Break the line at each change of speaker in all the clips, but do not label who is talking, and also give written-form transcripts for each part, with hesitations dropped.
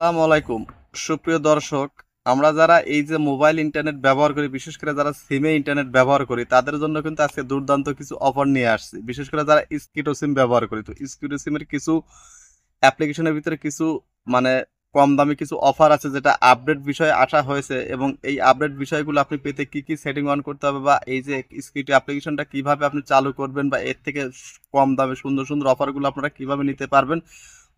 আসসালামু আলাইকুম সুপ্রিয় দর্শক, আমরা যারা এই যে মোবাইল ইন্টারনেট ব্যবহার করি, বিশেষ করে যারা সিমে ইন্টারনেট ব্যবহার করি, তাদের জন্য কিন্তু আজকে দুর্দান্ত কিছু অফার নিয়ে আসছি। বিশেষ করে যারা স্কিটো সিম ব্যবহার করি, তো স্কিটো সিমের কিছু অ্যাপ্লিকেশনের ভিতরে কিছু মানে কম দামি কিছু অফার আছে, যেটা আপডেট বিষয়ে আসা হয়েছে। এবং এই আপডেট বিষয়গুলো আপনি পেতে কি কি সেটিং অন করতে হবে, বা এই যে স্কিটো অ্যাপ্লিকেশনটা কিভাবে আপনি চালু করবেন, বা এর থেকে কম দামে সুন্দর সুন্দর অফারগুলো আপনারা কিভাবে নিতে পারবেন,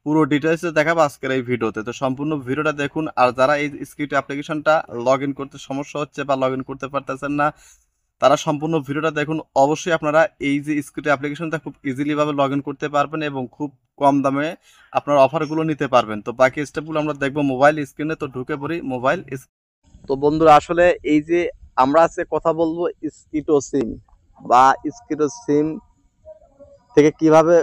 পুরো ডিটেলসে দেখাবো আজকের এই ভিডিওতে। তো সম্পূর্ণ ভিডিওটা দেখুন। আর যারা এই স্ক্রিপ্ট অ্যাপ্লিকেশনটা লগ ইন করতে সমস্যা হচ্ছে বা লগ ইন করতে পারতেছেন না, তারা সম্পূর্ণ ভিডিওটা দেখুন। অবশ্যই আপনারা এই যে স্ক্রিপ্ট অ্যাপ্লিকেশনটা খুব ইজিলি ভাবে লগ ইন করতে পারবেন এবং খুব কম দামে আপনার অফারগুলো নিতে পারবেন। তো বাকি স্টেপগুলো আমরা দেখবো মোবাইল স্ক্রিনে। তো ঢুকে পড়ি মোবাইল। তো বন্ধুরা, আসলে এই যে আমরা আজকে কথা বলবো স্কিটো সিম বা স্কিটো সিম থেকে কিভাবে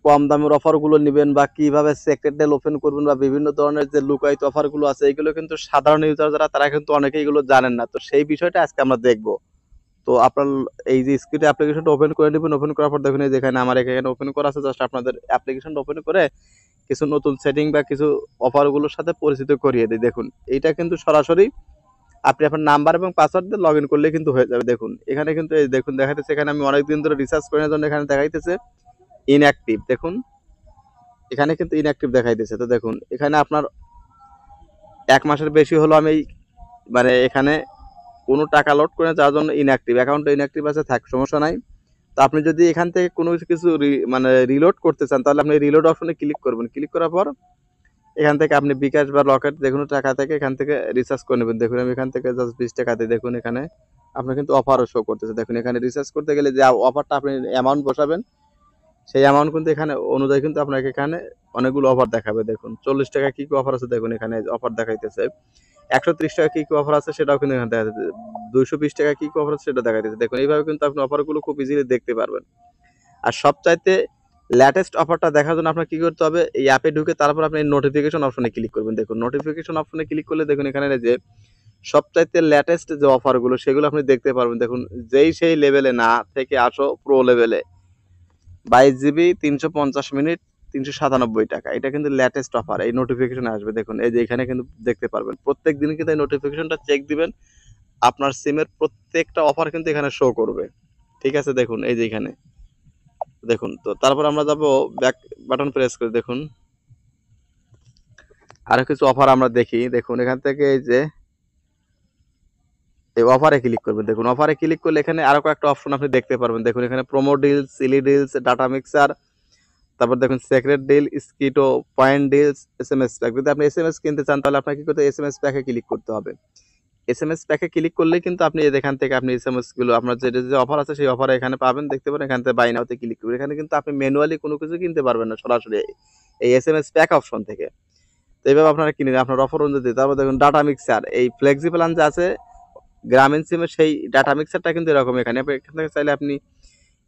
কম দামের অফারগুলো নেবেন, বা কিভাবে সেক্রেট ডেল ওপেন করবেন, বা বিভিন্ন ধরনের যে লুকায়িত অফারগুলো আছে, এগুলো কিন্তু সাধারণ ইউজার যারা, তারা কিন্তু অনেকেই এগুলো জানেন না। তো সেই বিষয়টা আজকে আমরা দেখব। তো আপনার এই যে স্ক্রিপ্ট অ্যাপ্লিকেশনটা ওপেন করে নেবেন। ওপেন করার পর দেখুন, এই যেখানে আমার এখানে ওপেন করা আছে, জাস্ট আপনাদের অ্যাপ্লিকেশনটা ওপেন করে কিছু নতুন সেটিং বা কিছু অফারগুলোর সাথে পরিচিত করিয়ে দিই। দেখুন, এইটা কিন্তু সরাসরি আপনি আপনার নাম্বার এবং পাসওয়ার্ড দিয়ে লগ ইন করলে কিন্তু হয়ে যাবে। দেখুন এখানে কিন্তু এই দেখুন দেখাইতেছে, এখানে আমি অনেকদিন ধরে রিসার্চ করার জন্য এখানে দেখাইতেছে ইনঅ্যাক্টিভ। দেখুন এখানে কিন্তু ইনঅ্যাক্টিভ দেখাইতেছে। তো দেখুন এখানে আপনার 1 মাসের বেশি হলো আমি এখানে কোনো টাকা লোড করে, যার জন্য ইনঅ্যাক্টিভ অ্যাকাউন্টটা ইনঅ্যাক্টিভ আছে, থাক সমস্যা নাই। তো আপনি যদি এখান থেকে কোনো কিছু রিলোড করতে চান, তাহলে আপনি রিলোড অপশনে ক্লিক করবেন। ক্লিক করার পর এখান থেকে আপনি বিকাশ বা রকেট দেখুন টাকা থেকে এখান থেকে রিচার্জ করে নেবেন। দেখুন আমি এখান থেকে জাস্ট 20 টাকা দিয়ে, দেখুন এখানে আপনার কিন্তু অফারও শো করতেছে। দেখুন এখানে রিচার্জ করতে গেলে যে অফারটা আপনি অ্যামাউন্ট বসাবেন, সেই অ্যামাউন্ট কিন্তু এখানে অনুযায়ী কিন্তু আপনাকে এখানে অনেকগুলো অফার দেখাবে। দেখুন 40 টাকা কি কি অফার আছে, দেখুন এখানে অফার দেখাইতেছে। 130 টাকা কি কি অফার আছে সেটাও কিন্তু এখানে দেখা যাচ্ছে। 220 টাকা কি কি অফার আছে সেটা দেখাইতেছে। দেখুন এইভাবে কিন্তু আপনি অফারগুলো খুব ইজিলি দেখতে পারবেন। আর সবচাইতে লেটেস্ট অফারটা দেখার জন্য আপনার কি করতে হবে, এই অ্যাপে ঢুকে তারপর আপনি নোটিফিকেশন অপশনে ক্লিক করবেন। দেখুন নোটিফিকেশন অপশনে ক্লিক করলে দেখুন এখানে যে সবচাইতে লেটেস্ট যে অফারগুলো সেগুলো আপনি দেখতে পারবেন। দেখুন যেই সেই লেভেলে না থেকে আসো প্রো লেভেলে 22 জিবি 350 মিনিট 397 টাকা, এটা কিন্তু লেটেস্ট অফার। এই নোটিফিকেশন আসবে। দেখুন এই যে এখানে কিন্তু দেখতে পারবেন প্রত্যেক দিন কিন্তু এই নোটিফিকেশনটা চেক দিবেন, আপনার সিমের প্রত্যেকটা অফার কিন্তু এখানে শো করবে। ঠিক আছে, দেখুন এই যে এখানে দেখুন। তো তারপর আমরা যাব ব্যাক বাটন প্রেস করে। দেখুন আরো কিছু অফার আমরা দেখি। দেখুন এখান থেকে এই যে এই অফারে ক্লিক করবেন। দেখুন অফারে ক্লিক করলে এখানে আরো কয়েকটা অপশন আপনি দেখতে পারবেন। দেখুন এখানে promo deals, silly deals, data mixer, তারপর দেখুন সেক্রেট ডিল, স্কিটো, পয়েন্ট ডিলস, এসএমএস প্যাক। যদি আপনি এসএমএস কিনতে চান, তাহলে আপনাকে কি করতে, এসএমএস প্যাকে ক্লিক করতে হবে। এসএমএস প্যাকে ক্লিক করলে কিন্তু আপনি এখান থেকে আপনি এসএমএস গুলো আপনার যে অফার আছে সেই অফার এখানে পাবেন, দেখতে পারেন। এখান থেকে বাই নাওতে ক্লিক করবেন। এখানে কিন্তু আপনি ম্যানুয়ালি কোনো কিছু কিনতে পারবেন না, সরাসরি এই এসএমএস প্যাক অপশন থেকে। তো এইভাবে আপনারা কিনে আপনার অফার অনুযায়ী। তারপর দেখুন ডাটা মিক্সার, এই ফ্লেক্সি প্ল্যান যে আছে গ্রামীণ সিমের, সেই ডাটা মিক্সারটা কিন্তু এরকম। এখানে এখান থেকে চাইলে আপনি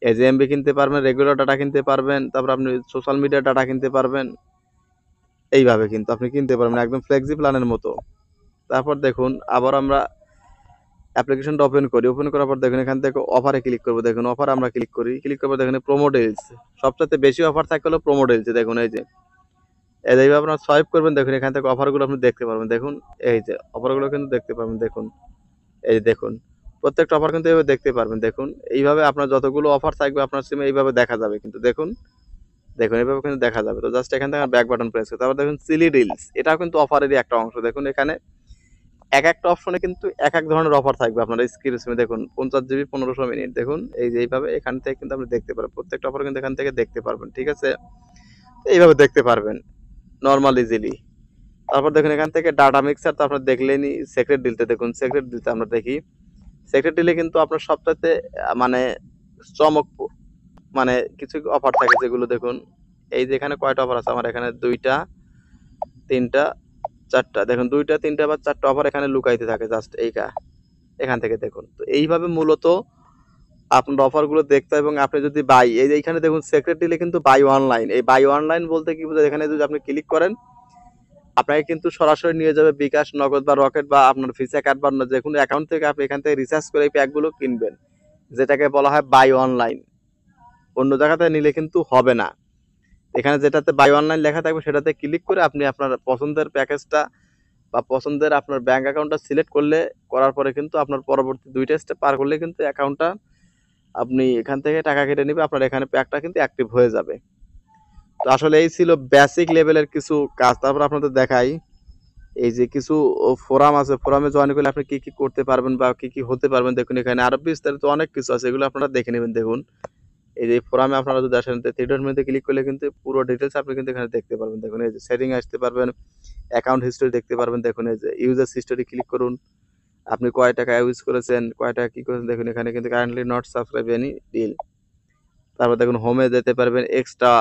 এজএমবি কিনতে পারবেন, রেগুলার ডাটা কিনতে পারবেন, তারপর আপনি সোশ্যাল মিডিয়ার ডাটা কিনতে পারবেন। এইভাবে কিন্তু আপনি কিনতে পারবেন একদম ফ্লেক্সি প্ল্যানের মতো। তারপর দেখুন আবার আমরা অ্যাপ্লিকেশনটা ওপেন করি। ওপেন করার পর দেখুন এখান থেকে অফারে ক্লিক করবো। দেখুন অফার আমরা ক্লিক করি। ক্লিক করার পর দেখুন প্রোমো ডিলস, সবচেয়ে বেশি অফার থাকে হলো প্রোমো ডিলস। দেখুন এই যে এইভাবে আপনার সোয়াইপ করবেন। দেখুন এখান থেকে অফারগুলো আপনি দেখতে পারবেন। দেখুন এই যে অফারগুলো কিন্তু দেখতে পারবেন। দেখুন এই দেখুন প্রত্যেকটা অফার কিন্তু এইভাবে দেখতে পারবেন। দেখুন এইভাবে আপনার যতগুলো অফার থাকবে আপনার সিমে এইভাবে দেখা যাবে কিন্তু। দেখুন দেখুন এইভাবে কিন্তু দেখা যাবে। তো জাস্ট এখান থেকে ব্যাক বাটন প্রেস করতে। তারপর দেখুন সিলি ডিলস, এটাও কিন্তু অফারেরই একটা অংশ। দেখুন এখানে এক একটা অপশনে কিন্তু এক এক ধরনের অফার থাকবে আপনার স্ক্রিন সিমে। দেখুন 50 জিবি 1500 মিনিট। দেখুন এই যে এইভাবে এখান থেকে কিন্তু আপনি দেখতে পারবেন প্রত্যেকটা অফার কিন্তু এখান থেকে দেখতে পারবেন। ঠিক আছে, এইভাবে দেখতে পারবেন নর্মাল ইজিলি। তারপর দেখুন এখান থেকে ডাটা মিক্সার তো আপনার দেখলেনি। সেক্রেট ডিলতে দেখুন, সেক্রেট ডিলতে আমরা দেখি। সেক্রেট ডিলে কিন্তু আপনার সবটাতে মানে চমক কিছু অফার থাকে, যেগুলো দেখুন এই যে এখানে কয়টা অফার আছে আমার এখানে 2টা 3টা 4টা। দেখুন 2টা 3টা বা 4টা অফার এখানে লুকাইতে থাকে জাস্ট এখান থেকে। দেখুন তো এইভাবে মূলত আপনার অফারগুলো দেখতে। এবং আপনি যদি বাই, এই যে এখানে দেখুন সেক্রেট ডিলে কিন্তু বাই অনলাইন, এই বাই অনলাইন বলতে কি বোঝায়, এখানে যদি আপনি ক্লিক করেন আপনাকে কিন্তু সরাসরি নিয়ে যাবে বিকাশ, নগদ বা রকেট বা আপনার ভিসা কার্ড বা যে কোনো অ্যাকাউন্ট থেকে। আপনি এখান থেকে রিচার্জ করে এই প্যাকগুলো কিনবেন, যেটাকে বলা হয় বাই অনলাইন। অন্য জায়গাতে নিলে কিন্তু হবে না। এখানে যেটাতে বাই অনলাইন লেখা থাকবে সেটাতে ক্লিক করে আপনি আপনার পছন্দের প্যাকেজটা বা পছন্দের আপনার ব্যাংক অ্যাকাউন্টটা সিলেক্ট করার পরে কিন্তু আপনার পরবর্তী 2টা স্টেপ পার করলে কিন্তু অ্যাকাউন্টটা আপনি এখান থেকে টাকা কেটে নেবে, আপনার এখানে প্যাকটা কিন্তু অ্যাক্টিভ হয়ে যাবে। তো আসলে এই ছিল বেসিক লেভেলের কিছু কাজ। তারপর আপনাদের দেখাই এই যে কিছু ফোরাম আছে, ফোরামে জয়েন করলে আপনি কি কি করতে পারবেন বা কি কি হতে পারবেন। দেখুন এখানে আরো বিস্তারিত অনেক কিছু আছে, এগুলো আপনারা দেখে নেবেন। দেখুন এই যে ফোরামে আপনারা যদি আসেন থ্রি ডট মেনুতে ক্লিক করলে কিন্তু পুরো ডিটেলস আপনি কিন্তু এখানে দেখতে পারবেন। দেখুন এই যে সেটিং আসতে পারবেন, অ্যাকাউন্ট হিস্টরি দেখতে পারবেন। দেখুন এই যে ইউজার হিস্টরি ক্লিক করুন, আপনি কয় টাকা ইউজ করেছেন, কয় টাকা কি করেছেন। দেখুন এখানে কিন্তু currently not subscribe any deal. তারপর দেখুন হোমে যেতে পারবেন, এক্সট্রা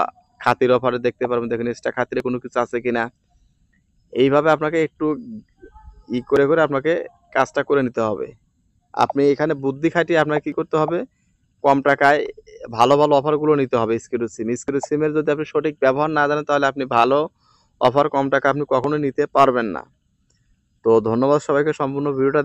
খাতির অফারে দেখতে পারবেন। দেখুন এক্সট্রা খাতিরে কোনো কিছু আছে কিনা। এইভাবে আপনাকে একটু করে আপনাকে কাজটা করে নিতে হবে। আপনি এখানে বুদ্ধি খাটিয়ে আপনাকে কি করতে হবে, কম টাকায় ভালো ভালো অফারগুলো নিতে হবে। স্কিডু সিমের যদি আপনি সঠিক ব্যবহার না জানেন তাহলে আপনি ভালো অফার কম টাকা আপনি কখনোই নিতে পারবেন না। তো ধন্যবাদ সবাইকে সম্পূর্ণ ভিডিওটা